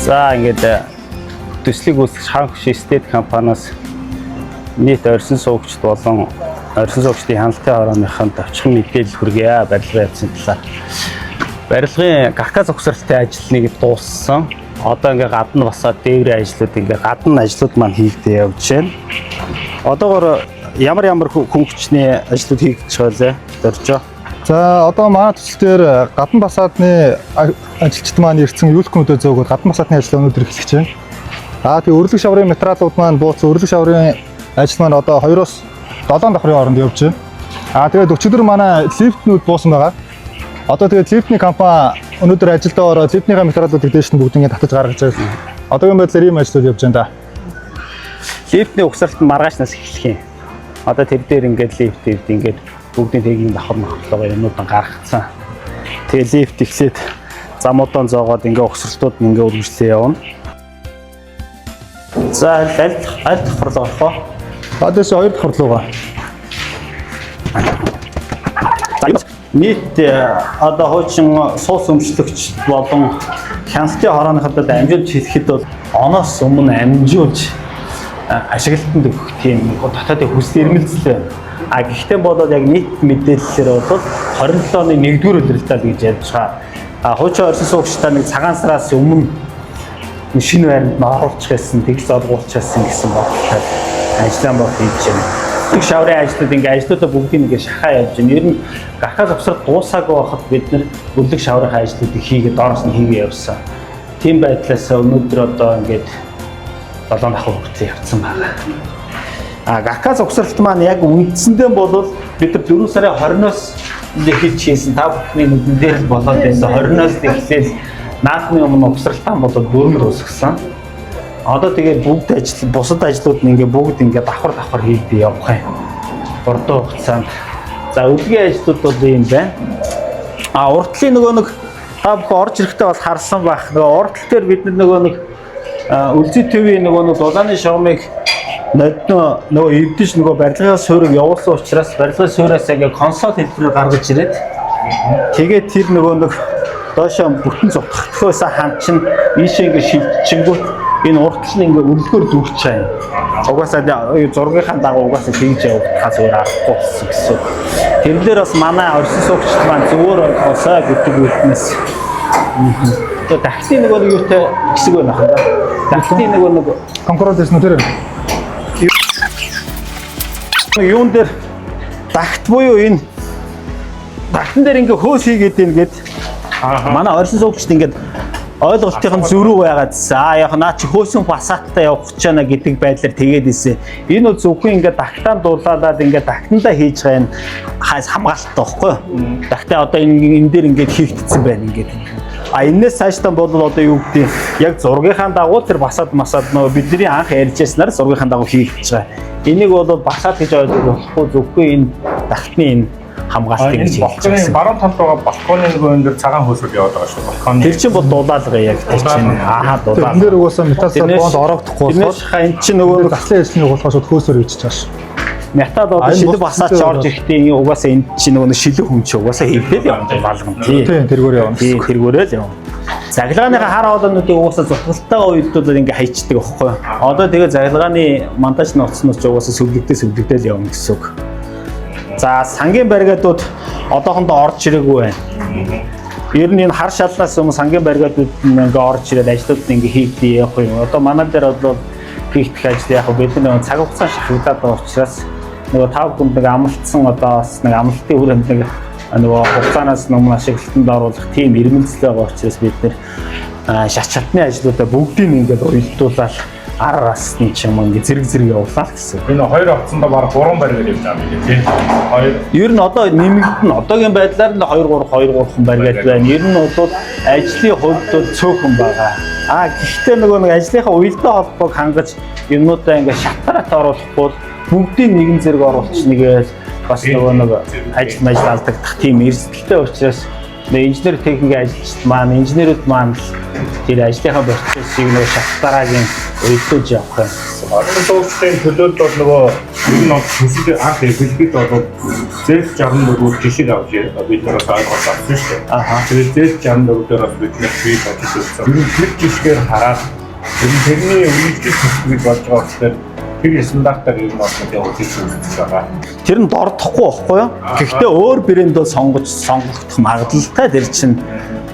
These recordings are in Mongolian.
За ингээд төслийг үүсгэж ханх шистет компаниас нийт орьсон суугчд болон орьсон суугчдын хяналтын хорооныханд очихын мэдээлэл хүргье. Барилгын явцын талаар. Барилгын Кавказ угсралтай ажлыг дууссан. Одоо ингээд гадна басаад дээврийн ажлууд ингээд гадна ажлууд маань хийгдэж явж байна. Одоогоор ямар хүн хүчний ажлууд хийгдэж байгаа вэ? Дөржөө. За одоо манай төсөл дээр гадна басаадны ажилчид маань ирсэн юулкнуудаа зөөгөөд гадна басаадны ажил өнөөдөр эхлэж байна. Тэгээ өрлөг шаврын материалууд маань бууцсан өрлөг шаврын ажил маань одоо 2-оос 7 давхрын хооронд явж байна. Тэгээд өчигдөр манай лифтнүүд буусан байгаа. Одоо тэгээд лифтний компани өнөөдөр ажилдаа ороод лифтнийхаа материалуудыг дээш нь бүгд ингэ татаж гаргаж байгаа. Одоогийн байдлаар ийм ажлууд явж байна да. Лифтний угсралт нь маргаашнаас эхлэх юм. Одоо тэр дээр ингээд лифтэд ингээд бүгдийн тэгийн давхар нохлогоо юмнууд гаргацсан. Тэгээ лифт ихлээд замуудаа зоогоод ингээ угсралтууд ингээ үргэлжлээ явна. За аль давхарлаа орох вэ? Одоос 2 давхарлуугаа. Нийт одоо хуучин суус өмчлөгч болон хяналтын хорооныхад амжуулж хэлэхэд бол оноос өмнө амжуулж ашиглалтанд өгөх тийм дотоодын хүсэл эрмэлзэл байна. Гэхдээ болоод яг нийт мэдээллээр бол 27 оны 1-р өдрөлтөө гэж ярьж байгаа. Хуучин орьсон суугчдаа нэг цагаан сараас өмнө шинэ байранд нь оруулах гэсэн, тэгс олгуулчихсан гэсэн бодлоор ажиллаан бод хийж байна. Тэг шаврын ажлууд ингээ ажлуудаа бүгдийг ингээ шахаа явж байна. Ер нь Кавказ угсралт дуусаагүй байхад бид нэр бүлэг шаврын ажлуудыг хийгээд доороос нь хийгээ явсан. Тийм байдлаас өнөөдөр одоо ингээд 7 давхар хүртэл явцсан байна. Кавказ угсралт маань яг үндсэндээ бол бид нар 4 сарын 20-оос эхэлж хийсэн та бүхний нүдэн дээр л болоод байсан 20-оос эхлээл наадмын өмнө угсралтаа болоод бүрмэр үсгсэн. Одоо тэгээд бүгд ажил бусад ажлууд нь ингээ бүгд ингээ давхар хийгдээ явах юм. Урдуу хугацаанд. За өдгийн ажлууд бол ийм байна. Уртлын нөгөө нэг та бүхэн орж ирэхдээ бас харсан байх. Нөгөө уртл дээр бид нөгөө нэг үлзий төвийн нөгөө дулааны шугамыг нөгөө эвдэж нөгөө барилгын суурийг явуулсан учраас барилгын суураас ингээ консоль хэлбэрээр гаргаж ирээд тэгээд тэр нөгөө нэг доошоо бүтэн зутгахтгүйс хаан чинь ийшээ ингээ шилжчихэнгүүт энэ уртл нь ингээ өрлөгөөр дүүрч байгаа юм. Угаасаа зургийнхаа дагуу угаасаа тэгж явах зүгээр аргагүй гэсэн. Тэрнээр бас манай орьсон суугчд маань зөвөр ойлгосоо гэдэг үгнээс тэгээд дахтын нөгөө нэг юутай хэсэг байна хаа. Дахтын нөгөө нэг конкурент дэс нүдэр юун дээр дахт буюу энэ дахтан дээр ингээ хөөс хийгээд ингээд манай орьсон суугчд ингээд ойлголтын зөрүү байгаад яг наа чи хөөсөн басааттай явах гэж байна гэдэг байдлаар тэгээд ийсэн. Энэ бол зөвхөн ингээд дахтаан дуулаад ингээд дахтандаа хийж байгаа энэ хамгаалалт байхгүй юу? Дахтаа одоо энэ дээр ингээд хийгдсэн байна ингээд. Энэс цаашдаа бол одоо юу гэдэг яг зургийнхаа дагуу тэр басаад нөгөө бидний анх ярьжсанаар зургийнхаа дагуу хийгдэж байгаа. Энийг бол басаад гэж ойлгох болохгүй зөвхөн энэ дахтны энэ хамгаалтыг хийж байгаа. Баруун талд байгаа балконы нөгөө энэ цагаан хөөсөд яваад байгаа шүү. Балконы. Тэр чинь бол дулаалга яг тэр чинь дулаалга. Тэр дээр угаасаа метал сарбонд орохдохгүй болохоор энэ чинь нөгөө гаслын ажлын болохоос хөөсөөр хийчихэж байгаа шүү. Метал одоо шилэг басаач орж ирэхдээ угаасаа энэ чинь нөгөө шилэг хүмч угаасаа хийгдээд явна балган тий. Тэргээр явна. Тий, тэргээрээ л явна. Заглагааныхаа хар хоолойнуудыг угаасаа зутгалтайгаа уйлдуулаад ингээ хайчдаг байхгүй. Одоо тэгээ заглагааны монтаж ноцноос ч угаасаа сүлэгдээ л явна гэсэн үг. За сангийн баригадууд одоохондоо орж ирээгүй байна. Ер нь энэ хар шалнаас өмнө сангийн баригадууд ингээ орж ирээд ажлууд ингээ хийгдээ явах юм. Одоо манай дээр бол хийх ажил яг бид нэг цаг хугацаа шахагдаад байгаа учраас нөгөө тав хүнд нэг амлалтсан одоо бас нэг амлалтын хүрээнд нэг нөгөө хугацаанаас өмнө ашиглалтанд оруулах тийм ирмэлцэл байгаа учраас бид нэр шат шатны ажлуудаа бүгдийг ингээд уйлдуулаад араас нь ч юм ингээ зэрэг явуулаа гэсэн. Энэ хоёр оцсондоо баг 3 бариад явж байгаа юм тийм. Хоёр. Ер нь одоо нэмэгдэн одоогийн байдлаар нь 2-3 бариад байна. Ер нь бол ажлын хувьд бол цөөхөн байгаа. Гэхдээ нөгөө нэг ажлынхаа уялдаа холбоог хангаж юмнуудаа ингээ шатараад оруулахгүй бүгдийг нэгэн зэрэг оруулах нэгээл бас нөгөө нэг ажил алдагдах тийм эрсдэлтэй учраас инженер техникийн ажилчид маань инженерүүд маань тэр ажлынхаа процессыг нөгөө шат дараагийн уялдуулж явах юм. Орчин суугчдын төлөөд бол нөгөө энэ нь төсөл анх эхлэхэд бол Z64 жишээ авч бид нар ойлгож авсан шүү дээ. Тэгээд Z64 дээр бас бид нар бий болж ирсэн. Ер нь тэр жишгээр хараад тэрний үнэлгээ төсөлийг болж байгаа болохоор тэр стандартаар юм бол явуулж байгаа. Тэр нь дордохгүй байхгүй юу? Гэхдээ өөр брэндөө сонгогдох магадлалтай тэр чинь.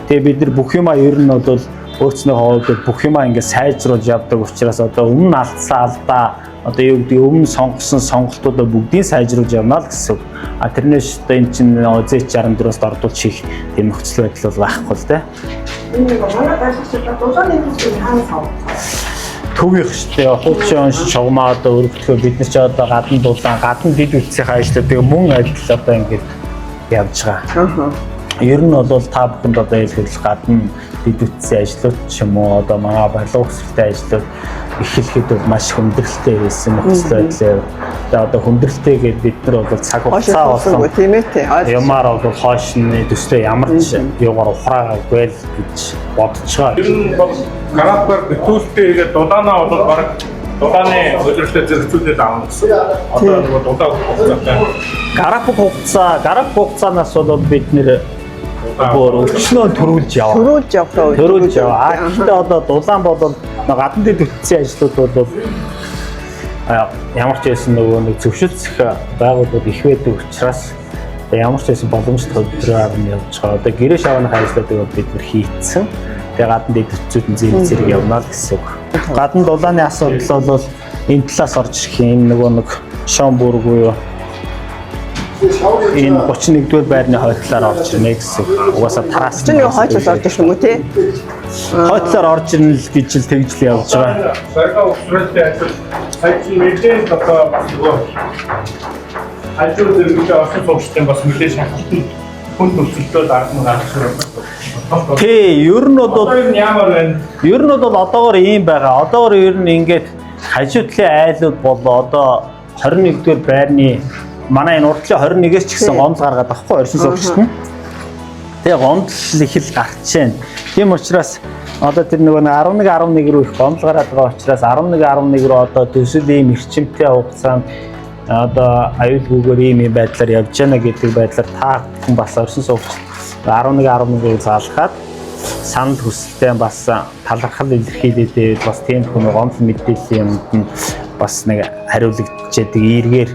Тэгээ бид нар бүх юмаа ер нь бол өөрснөө хоолой бүх юмаа ингээд сайжруулж явдаг учраас одоо өмнө алдсан алдаа одоо юу гэдэг өмнө сонгосон сонголтуудаа бүгдийг сайжруулж явна л гэсэн. А тэрнээс одоо эн чинь Z64-аас дордуулж хийх тийм нөхцөл байдал бол байхгүй л дээ. Энэ нэг манай дайсагчдад дулааны төсвийг хаана савлах? Төвийнх шүү дээ. Хуучин онш чугмаа одоо өргөдөхөө бид нар ч одоо гадна дулаан гадна дид үтсийн ажлууд тэгээ мөн адил одоо ингээд явж байгаа. Ер нь бол та бүхэнд одоо хэлэх гадна дид үтсийн ажлууд ч юм уу одоо манай барилга өсөлттэй ажлууд эхлэхэд бол маш хүндрэлтэй байсан нөхцөл байдлаар тэгээ одоо хүндрэлтэй гэдээ бид нар бол цаг хугацаа болсон тийм ээ тий. Ямар бол хойшны төслөө ямар ч юугаар ухраагүй л гэж бодож байгаа. Ер нь бол графикаар төлөвтэй тэгээд дулаанаа бол баг дулааны өдрөлтөд зэрэгцүүлээд авах гэсэн. Одоо нөгөө дулаан хугацаатай. График хугацаанаас бол бид нэр бүр өчнөө төрүүлж яваа. Төрүүлж яваа. Гэхдээ одоо дулаан бол гадна дэд үтсийн ажлууд бол ямар ч байсан нөгөө нэг зөвшөлдсөх байгууллагууд их байдаг учраас ямар ч байсан боломжтой хөдөлгөөр нь явж байгаа. Одоо гэрээ шавны ажлуудыг бид нар хийцэн. Тэгээ гадна дэд үтсүүд нь зэрэг явна л гэсэн үг. Гадна дулааны асуудал бол энэ талаас орж ирэх юм нөгөө нэг шон бүргүй юу. Энэ 31-р байрны хойтлоор орж ирнэ гэсэн. Угаасаа тараас чинь юу хойтлоор орж ирэх юм уу тий? Хойтлоор орж ирнэ л гэж л тэгж л явж байгаа. Саяхан өсрөлттэй ажил сая чинь мэдээ одоо нөгөө ажил зэрэгтэй орсон суугчдын бас мэдээ шахалтын хүн төвчлөлтөө дарна гарах шүү. Тий, ер нь бол ямар байна? Ер нь бол одоогоор ийм байгаа. Одоогоор ер нь ингээд хажуу талын айлууд бол одоо 21-р байрны манай энэ урдлын 21-ээс ч гэсэн гомдол гаргаад байхгүй оршин суугчд нь. Тэгээ гомдол их л гарч байна. Тийм учраас одоо тэр нөгөө 11 рүү их гомдол гараад байгаа учраас 11 рүү одоо төсөл ийм эрчимтэй хугацаанд одоо аюулгүйгээр ийм байдлаар явж байна гэдэг байдлаар та хүн бас оршин суугчд 11-ийг заалгаад санал хүсэлтэй бас талархал илэрхийлээд бас тийм хүн гомдол мэдээллийн юмд нь бас нэг хариулагдчихэдэг эргээр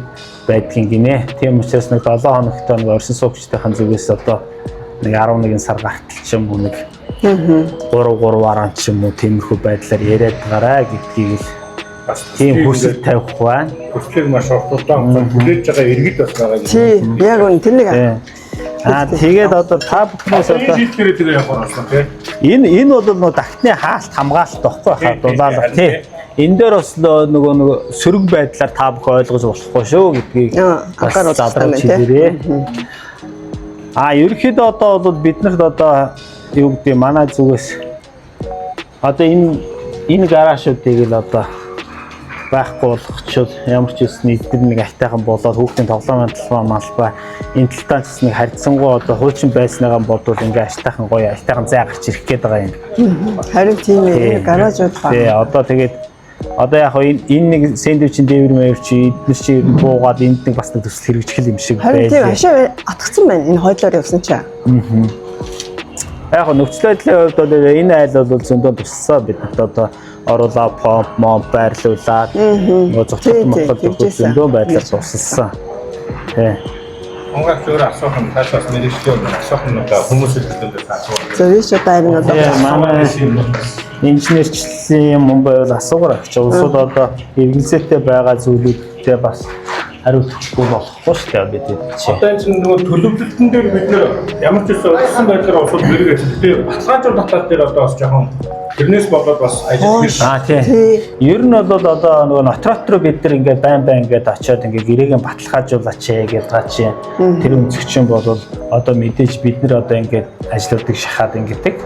байдгийн гинэ. Тийм учраас нэг 7 хоногтой нэг оршин суугчдын зүгээс одоо нэг 11 сар гартал ч юм уу нэг 3 ч юм уу тиймэрхүү байдлаар яриад гараа гэдгийг л бас тийм хүсэл тавих байна. Хүслийг маш уртулдаан хүлээж байгаа иргэд бас байгаа юм. Тий, яг үн тэр нэг. Тэгээд одоо та бүхнээс одоо шийдвэрээ тэгээ явах болсон тийм. Энэ бол нөгөө дахтны хаалт хамгаалалт байхгүй хаа дулаалга тий. Энэ дээр бас нөгөө сөрөг байдлаар та бүхэн ойлгож болохгүй шүү гэдгийг задраад хэлээрээ. Ерөнхийдөө одоо бол биднэрт одоо юу гэдэг манай зүгээс одоо энэ гараашуудыг л одоо байхгүй болгочихвол ямар ч үс нийтдэр нэг айтайхан болоод хүүхдийн тоглоомын малбай энэ талтаа ч нэг харьцангуй одоо хуучин байсныгаа бодвол ингээ айтайхан гоё айтайхан зай гарч ирэх гээд байгаа юм. Харин тийм ээ гараажууд ба. Тий одоо тэгээд одоо яг энэ нэг сэндвичийн дээвэр маяг чи эдгээр чи буугаад энд нэг бас нэг төсөл хэрэгжих юм шиг байна. Харин тийм ашаа атгцсан байна энэ хойдлоор явсан чи. Яг нөхцөл байдлын хувьд бол энэ айл бол зөндөө туссан биднэрт одоо оруулаа помп байрлуулад нөгөө зөвхөн зөндөө байдлаар тусалсан. Тий. Монгол зөвөр асуух нь тайлбар мэрэгчлээ асуух нь одоо хүмүүсийн төлөвлөлт асуух. Зөвшөө тайрын одоо манай инженерчлэлийн юм байвал асуугаар авч улсууд одоо эргэлзээтэй байгаа зүйлүүдтэй бас хариулахгүй болохгүй шүү дээ бид чинь. Одоо энэ нөгөө төлөвлөлтөн дээр бид нэр ямар ч үсэн өрсөн байдлаар усууд мэрэг ажилладаг. Баталгаажууд татаад дээр одоо бас жоохон тэрнээс болоод бас ажил хийж. Тийм. Ер нь бол одоо нөгөө нотрот руу бид нар ингээд байн ингээд очиод ингээд гэрээгээ баталгаажуулаач гэдэг байгаа чинь тэр өнцөгчин бол одоо мэдээж бид нар одоо ингээд ажлуудыг шахаад ингээд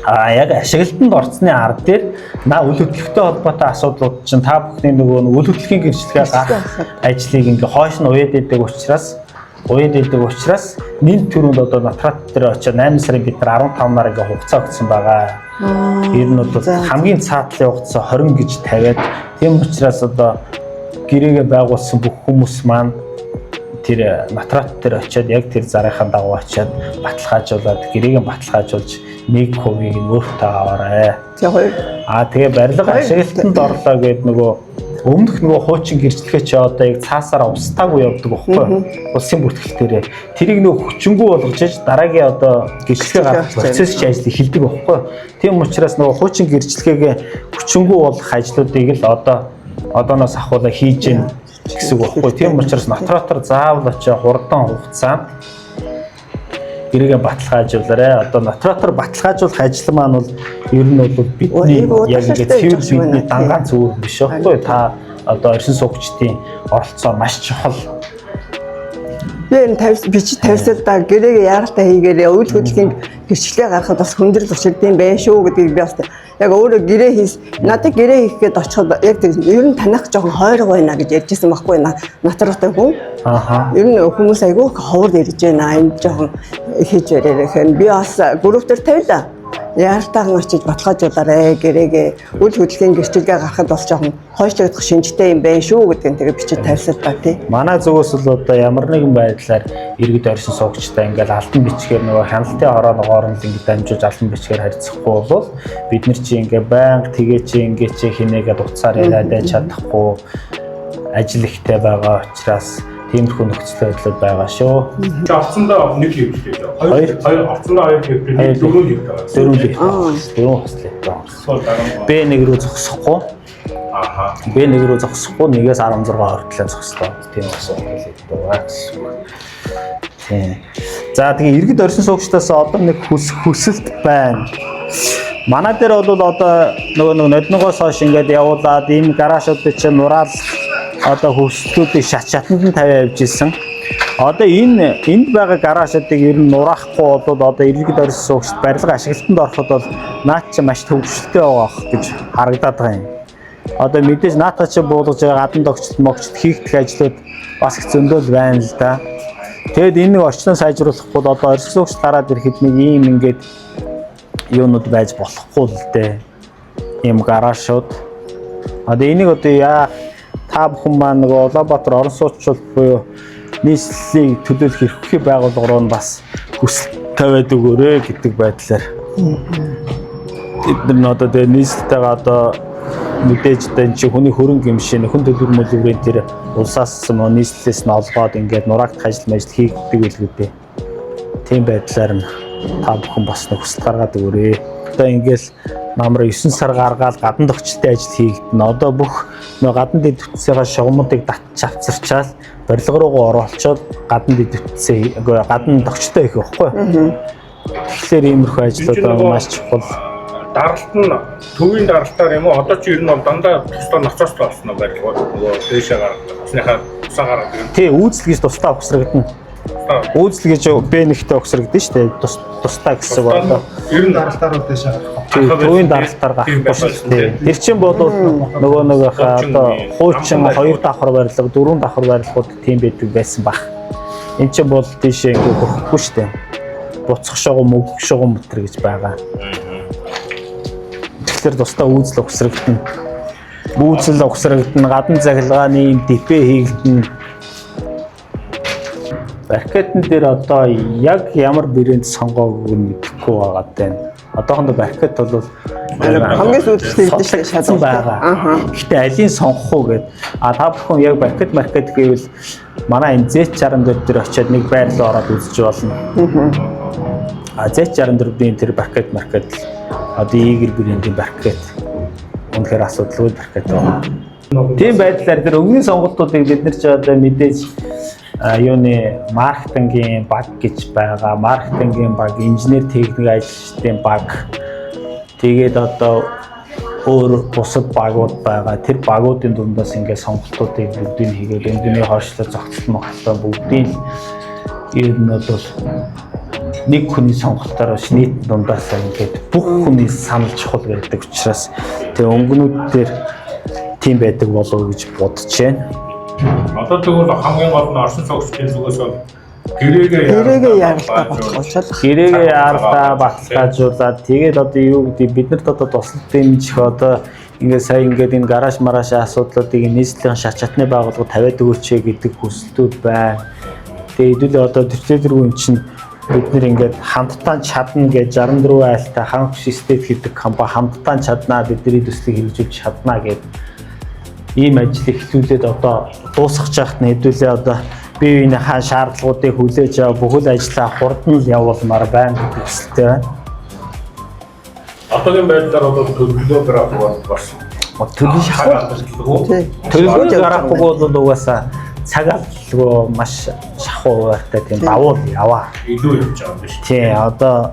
яг ашиглалтанд орцны ард дээр үйл хөдлөлттэй холбоотой асуудлууд чинь та бүхний нөгөө үйл хөдлөлийн гэрчлэгээ гарах ажлыг ингээ хойш нь уяад идэг учраас нэн төрөнд одоо нотрат дээр очиод 8 сарын бид нар 15 нар ингээ хугацаа өгсөн байгаа. Ер нь бол хамгийн цаатлын хугацаа 20 гэж тавиад тийм учраас одоо гэрээгээ байгуулсан бүх хүмүүс маань тэр матрат дээр очиад яг тэр зарынхаа дагуу очиад баталгаажуулаад гэрээгээ баталгаажуулж 1%-ийг нь өөртөө аваарай. Тэгээ барилга ашиглалтанд орлоо гэдэг нөгөө өмнөх нөгөө хуучин гэрчлэгээ чи одоо яг цаасаараа устаагүй явдаг байхгүй улсын бүртгэлтээрээ тэрийг нөгөө хүчингү болгож иж дараагийн одоо гэрчлэгээ гаргах процесс чи ажил эхэлдэг байхгүй. Тийм учраас нөгөө хуучин гэрчлэгээгээ хүчингү болгох ажлуудыг л одооноос ахуулаа хийж гин гэсэн үг байхгүй. Тийм учраас нотариотор заавал очиж хурдан хугацаанд гэрээгээ баталгаажуулаарай. Одоо нотариотор баталгаажуулах ажил маань бол ер нь бол бидний яг ингээд цэвэр бидний дангаан зөв биш байхгүй. Та одоо оршин суугчдын оролцоо маш чухал. Би чи тавьсал да гэрээгээ яаралтай хийгээрээ үйл хөдлөлийн гэрчлэгээ гаргахад бас хүндрэл учирдсан байх шүү гэдгийг би бас яг өөрөө гэрээ хийс надад гэрээ хийх гээд очиход яг тийм ер нь танах жоохон хойрог байна гэж ярьжсэн байхгүй нотариотой хүн. Ер нь хүмүүс айгүй ховор ирж байна. Энд жоохон хийж ярээр гэхээр би бас групптэр тавилаа. Яартаахан очиж баталгаажуулаарэ гэрээгээ үйл хөдлөлийн гэрчлэгээ гаргахад бол жоохон хойшлогдох шинжтэй юм байна шүү гэдгийг тэгээ бичиж тавьсал та тий. Манай зүгээс л одоо ямар нэгэн байдлаар иргэд оршин суугчтай ингээл алтан бичгээр нөгөө хяналтын хороо ногоор нь ингээд дамжуулж алтан бичгээр харьцахгүй бол бид нар чи ингээ байнга тэгээ чи ингээ чи хинээгээд уцаар яриад чадахгүй ажил ихтэй байгаа учраас тиймэрхүү нөхцөл байдал байгаа шүү. Авцсандаа нэг хэвлээ. Хоёр авцсандаа хоёр хэвлээ. Дөрөв хэвлээ. Б1 рүү зогсохгүй. Б1 рүү зогсохгүй 1-ээс 16 хүртэл зогслоо. Тийм асуулт байна. Тийм. За тэгээ иргэд оршин суугчдаас одоо нэг хүсэлт байна. Манай дээр бол одоо нөгөө нодногоос хойш ингээд явуулаад ийм гараашуудыг чинь нураал одоо хөвслүүдийг шатанд нь тавиа явж ирсэн. Одоо энд байгаа гараашуудыг ер нь нураахгүй бол одоо иргэд оршин суугчд барилга ашиглалтанд ороход бол наад чи маш төвөгшөлтэй байгаа гэж харагдаад байгаа юм. Одоо мэдээж наатаа чи буулгаж байгаа гадна тогтчлт хийгдэх ажлууд бас их зөндөл байна л да. Тэгэд энэ нэг орчноо сайжруулах бол одоо оршин суугчд гараад ирэхэд нэг ийм ингээд юунууд байж болохгүй л дээ. Ийм гараашууд. Одоо энийг одоо яа та бүхэн маань нөгөө Улаанбаатар орон сууцчул буюу нийслэлийг төлөөлөх эрхлэх байгууллага руу бас хүсэлт тавиад өгөөрэй гэдэг байдлаар. Бид нар одоо тэгээ нийслэлтэйгээ одоо мэдээж энэ чи хүний хөрөнгө юм шиг нөхөн төлбөр мөлбөрийн тэр улсаас нийслэлээс нь олгоод ингээд нураагдах ажил хийгддэг билгүүдээ. Тийм байдлаар нь та бүхэн бас нэг хүсэлт гаргаад өгөөрэй. Одоо ингээл намраа 9 сар гаргаад гадна тогтчлтын ажил хийгдэнэ. Одоо бүх гадна дэд бүтцийн шугамуудыг татж авцарчаал барилга руугаа оруулчаад гадна дэд бүтцээ гадна тогтчлтоо хийх байхгүй. Тэгэхээр иймэрхүү ажлууд маш чухал. Даралт нь төвийн даралтаар юм уу? Одоо чи ер нь дандаа тусдаа ноцоос болсон уу барилгууд нөгөө дээшээ гаргах. Усныхаа тусаа гаргадаг юм. Тий, үйлчлэл гэж тусдаа өгсрэгдэнэ. Үйлчлэл гэж Б1-тэй өгсрэгдэн шүү дээ. Тусдаа гэсэн үг байна. Ер нь даралтаар дээшээ гаргах. Төвийн даралтаар гарахгүй шүү дээ. Тэр чинь бол нөгөө одоо хуучин 2 давхар барилга, 4 давхар барилгууд тийм байдаг байсан баг. Энд чинь бол тийшээ ингээ хөрөхгүй шүү дээ. Буцах шугам, өвгөх шугам мэтэр гэж байгаа. Тэгэхээр тусдаа үйлчлэл өгсрэгдэн. Үйлчлэл өгсрэгдэн, гадна захилгааны дэпэ хийгдэн. Баркетн дээр одоо яг ямар брэнд сонгоог нь мэдэхгүй байгаа тань. Одоохондоо баркет бол хамгийн сүүлдээ хийдэж шатсан байгаа. Гэхдээ алийг сонгох уу гэд. Та бүхэн яг баркет гэвэл манай энэ Z64 дээр очиод нэг байрлал ороод үзэж болно. Z64-ийн тэр баркет одоо Игэр брэндийн баркет. Үнэхээр асуудалгүй баркет байна. Тийм байдлаар тэр өвгний сонголтуудыг бид нар ч одоо мэдээж юуны маркетингийн баг гэж байгаа. Маркетингийн баг, инженер техник ажилчдын баг. Тэгээд одоо өөр бусад багууд байгаа. Тэр багуудын дундаас ингээд сонголтуудыг бүгдийг хийгээд эндний хойшлоо зохицол мохтой бүгдийг ер нь бол нэг хүний сонголтоор нийт дундаас ингээд бүх хүний санал чухал байдаг учраас тэгээ өнгөнүүд дээр тийм байдаг болов гэж бодож байна. Одоо тэгвэл хамгийн гол нь оршин суугчдын зүгээс гэрээгээ яаралтаа баталгаажуулаад тэгээд одоо юу гэдэг бид нарт одоо туслах дэмжих одоо ингээд сая ингээд энэ гараж марашаа асуудлуудыг нийслэлийн шатны байгууллага тавиад өгөөч гэдэг хүсэлтүүд байна. Тэгээ хэдүүлээ одоо төрлөөлргүй чинь бид нэр ингээд хамтдаа чадна гэж 64 айлтай ханх систем гэдэг компани хамтдаа чаднаа бидний төслийг хэрэгжүүлж чаднаа гэдэг ийм ажил эхлүүлээд одоо дуусгах жахт нь хэдүүлээ одоо бие биенээ хаан шаардлагуудыг хүлээж аваа бүхэл ажлаа хурдан л явуулмаар байна гэдэг хүсэлтэй байна. Одоогийн байдлаар бол төлөвлөгөө гаргах болсон. Төлөвлөгөө гаргахгүй бол угаасаа цаг алдалгүй маш шахуу байртай тийм давуу яваа. Илүү явж байгаа юм биш. Тий, одоо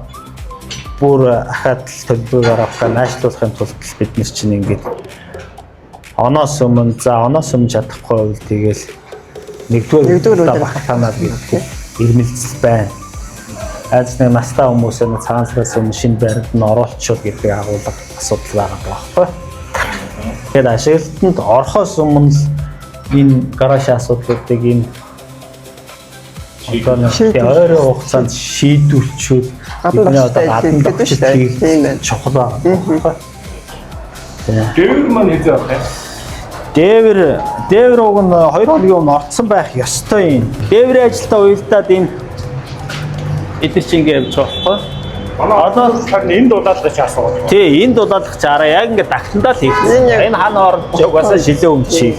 бүр ахаад төлөвлөгөө гаргахаа найшлуулахын тулд бид нар чинь ингээд оноос өмнө чадахгүй бол тэгэл нэгдүгээр багтаанаа гэдэг ирмэлцэл байна. Айдас нэг настай хүмүүсээ цагаансаас өмнө шинэ байранд нь оруулчихвал гэдэг агуулга асуудал байгаа байхгүй. Тэгэхээр ашиглалтанд орохоос өмнө энэ гараж асуудлуудыг энэ ойрын хугацаанд шийдвэрчүүд бидний одоо гадна багшлыг чухал байгаа. Дээвэр маань хийж байгаа юм. Дээвэр уг нь 2 хоногийн өмнө орцсон байх ёстой юм. Дээврийн ажилдаа уялдаад энэ эдгээр чинь ингэ явж байгаа байхгүй. Одоо энэ дулаалгах асуудал. Тий, энэ дулаалгах чараа яг ингэ дахтандаа л хийсэн. Энэ хаана орж угаасаа шилээ өмчиж.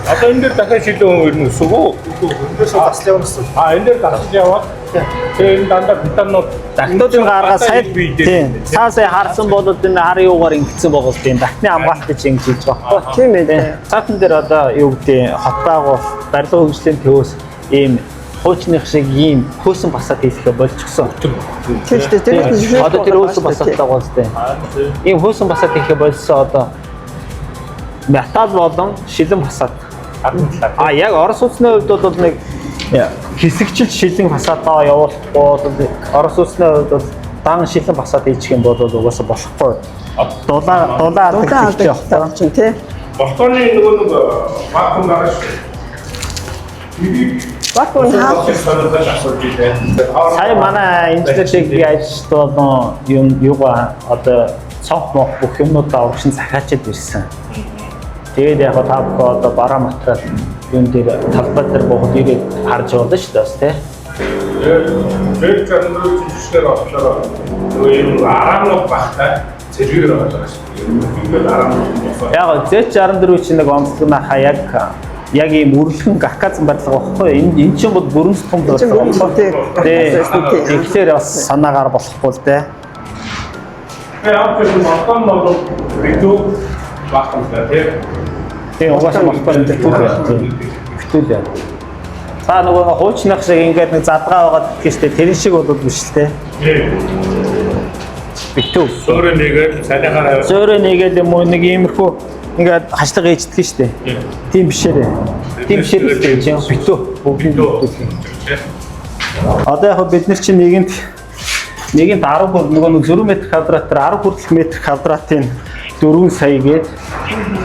Одоо энэ дээр дахиад шилэн өрнө өсөв үү? Өндөөсөө таслын явуулсан. Энэ дээр таслын яваад тэгээ энэ дандаа бетонууд дахтуудын гаргаа сайд бий. Цаасаа харсан бол энэ хар юугаар ингэсэн байгаа тийм дахны хамгаалтыг ингэж хийж байгаа байхгүй. Тийм ээ. Цаатан дээр одоо юу гэдэг хот байгуул барилга хөгжлийн төвөөс ийм хуучных шиг ийм хөөсөн басаад хийлгээ болчихсон. Тийм. Одоо тэр хөөсөн басаад байгаа үстэй. Ийм хөөсөн басаад хийхэ болсон одоо метал болон шилэн басаад. Яг Орос улсны хувьд бол нэг хэсэгчл шилэн басаатаа явуулахгүй Орос улсны хувьд бол дан шилэн басаад хийчих юм бол угаасаа болохгүй. Дулаа авдаг чинь тий. Бохтооны нөгөө вакуум гараж Вакуум сая манай инженер техникийн ажилчид бол юугаа одоо цонх мох бүх юмнуудаа урагшин захиачаад ирсэн. Тэгээд яг одоо бараа материал юм дээр талбай дээр боход ирээд харж байна шүү дээ бас тий. Тэгээд зэрэг жишгээр болохоор нөгөө юм араамлог багтай зэрэгээр байгаа шүү. Ингээд араамлог. Яг Z64 чинь нэг онцлогнахаа яг ийм үрлхэн гакказан барилга багхгүй. Энэ чинь бол бүрэн том барилга багхгүй. Тэгэхээр бас санаагаар болохгүй л дээ. Тэгээд яг тэр мартан бол видео багтамжтай тий. Тэгээ угаасаа болохгүй энэ төр байна. Битүүл яа. Та нөгөө хуучных шиг ингээд нэг задгаа байгаад гэжтэй тэр шиг бол биш л те. Битүүл. Зөөрэ нэгээл цалихаараа. Зөөрэ нэгээл юм уу нэг иймэрхүү ингээд хашлага ээждэг штэ. Тийм бишээрээ. Тийм бишээр л тийм битүү. Битүү. Одоо яг бид нар чинь нэгэнд 10 нөгөө 4 м квадратаар 10 хүртэлх метр квадратын 4 сая гээд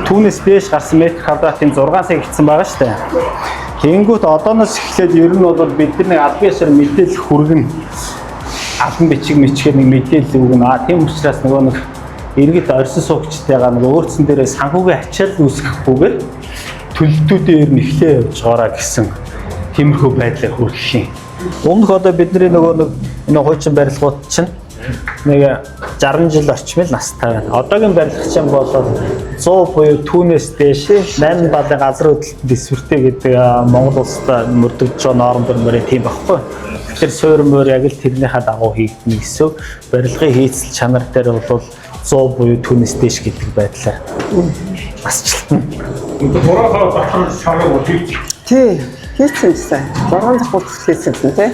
түүнээс дээш гарсан метр квадратын 6 сая гэсэн байгаа шүү дээ. Тэнгүүт одооноос эхлээд ер нь бол бид нар албан ёсоор мэдээлэл хүргэн албан бичиг мичгээр нэг мэдээлэл өгнө. Тийм учраас нөгөө нэг иргэд орьсон суугчтайгаа нөгөө өөрцөн дээрээ санхүүгийн ачаал үүсгэхгүйгээр төлөлтүүдээ ер нь эхлээ явж байгаараа гэсэн тиймэрхүү байдлаар хүргэх юм. Өмнөх одоо бидний нөгөө энэ хуучин барилгууд чинь нэг 60 жил орчмол настай байна. Одоогийн барилгач юм бол 100 буюу түүнээс дээш 8 балын газар хөдлөлтөнд эсвэртэй гэдэг Монгол улсад мөрдөгдөж байгаа норм бэрмээр тийм байхгүй. Тэгэхээр суурь мөр яг л тэрнийхээ дагуу хийгдэнэ гэсэн. Барилгын хийцэл чанар дээр бол 100 буюу түүнээс дээш гэдэг байдлаар масчлтана. Энэ бороо батхан шаргал хийж. Тий. Хийсэн гэсэн. 6 дахь хүртэл хийсэн тий.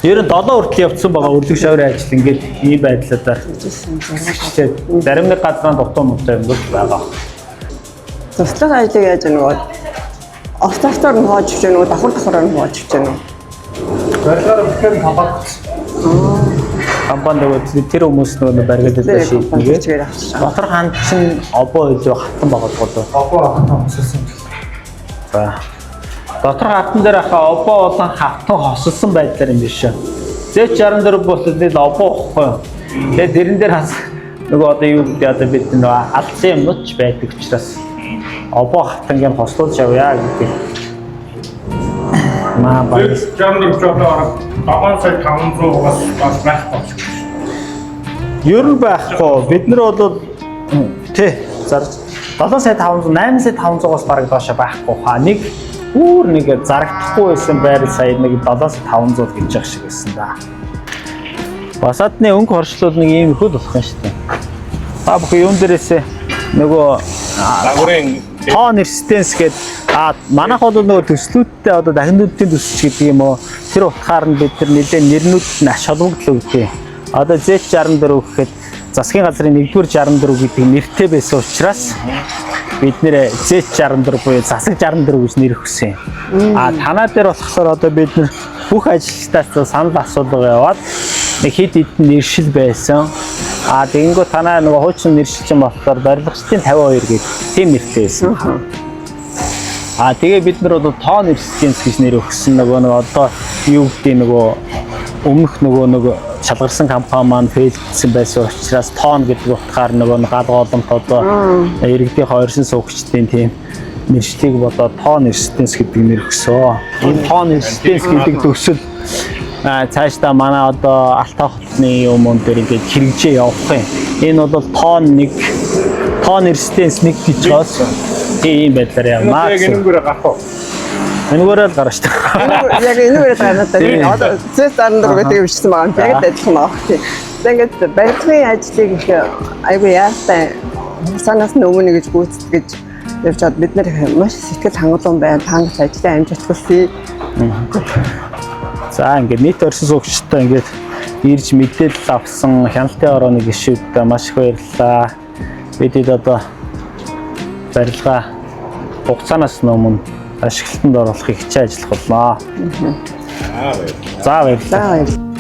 Ер нь 7 хүртэл явцсан байгаа өрлөг шаврын ажил ингээд ийм байдлаар зарим нэг газрын дутуу муутай юм бол байгаа. Туслах ажлыг яаж нөгөө автостор нь хоож өгч нөгөө давхар нь хоож өгч байна уу? Барилгаар бүхэн хамгаалж. Компанид тэр хүмүүс нөгөө барилгад шийднэгээ. Дотор хаан чинь обоо илүү хатан байгаа бол. Обоо хатан хоссон. За. Дотор хатан дээр хаа обоо болон хатан хоссон байдлаар юм биш үү? Z64 бол нэг обоо واخхой. Тэгээд тэрэн дээр нөгөө одоо юу гэдэг одоо бид нөгөө алдсан юмнууд ч байдаг учраас обоо хатангийн хослуулж явъя гэдэг. Маа баяр. Жанр жолоо 7 сая 500-аас бас байх болчих. Ер нь байхгүй. Бид нар бол тий зарж 7 сая 500, 8 сая 500-аас бараг доошо байхгүй хаа. Нэг бүр нэг зарагдахгүй байсан байр сая нэг 7 сая 500 гэж явах шиг байсан да. Басадны өнгө хоршлол нэг ийм их л болох юм шүү дээ. Та бүхэн юун дээрээсээ нөгөө Дагварын тоон резистенс гэдэг манайх бол нөгөө төслүүдтэй одоо дахиндуудын төсч гэдэг юм уу тэр утгаар нь бид нар нэлээд нэрнүүд нь аш холбогдлоо гэдэг. Одоо Z64 гэхэд засгийн газрын 1-р 64 гэдэг нэртэй байсан учраас бид нэр Z64 буюу засаг 64 гэж нэр өгсөн. Танаа дээр болохоор одоо бид нар бүх ажилчдаас санал асуулга яваад нэг хэд хэдэн нэршил байсан. Тэгэнгүүт танаа нөгөө хуучин нэршилчин болохоор барилгачдын 52 гэдэг тийм нэртэй байсан. Тэгээ бид нар бол тоон резистенс гэж нэр өгсөн. Нөгөө одоо юу гэдэг нөгөө өмнөх нөгөө шалгарсан компани маань фейлдсэн байсан учраас тоон гэдэг утгаар нөгөө гал голомт одоо иргэдийн хоёрсон суугчдын тийм нэршлиг болоод тоон резистенс гэдэг нэр өгсөн. Энэ тоон резистенс гэдэг төсөл цаашдаа манай одоо Алтай хотны юм дээр ингээд хэрэгжээ явах юм. Энэ бол тоон резистенс 1 гэж байна. Тийм байдлаар явна. энэгээр гарах уу? Энэгээр л гарна шүү дээ. Яг энэгээр гарна та. Одоо Z64 гэдэг юм бичсэн байгаа юм. Яг л адилхан байгаа тийм. Тэгээд барилгын ажлыг их айгүй яастай санаас нь өмнө гэж гүйцэтгэж явж чад бид нар маш сэтгэл хангалуун байна. Тангас ажлаа амжилт хүсье. За ингээд нийт орсон суугчтай ингээд ирж мэдээлэл авсан хяналтын орооны гишүүдтэй маш их баярлалаа. Бидэд одоо барилга хугацаанаас өмнө ашиглалтанд оруулахыг хичээж ажиллах болно. За баярлалаа. За баярлалаа.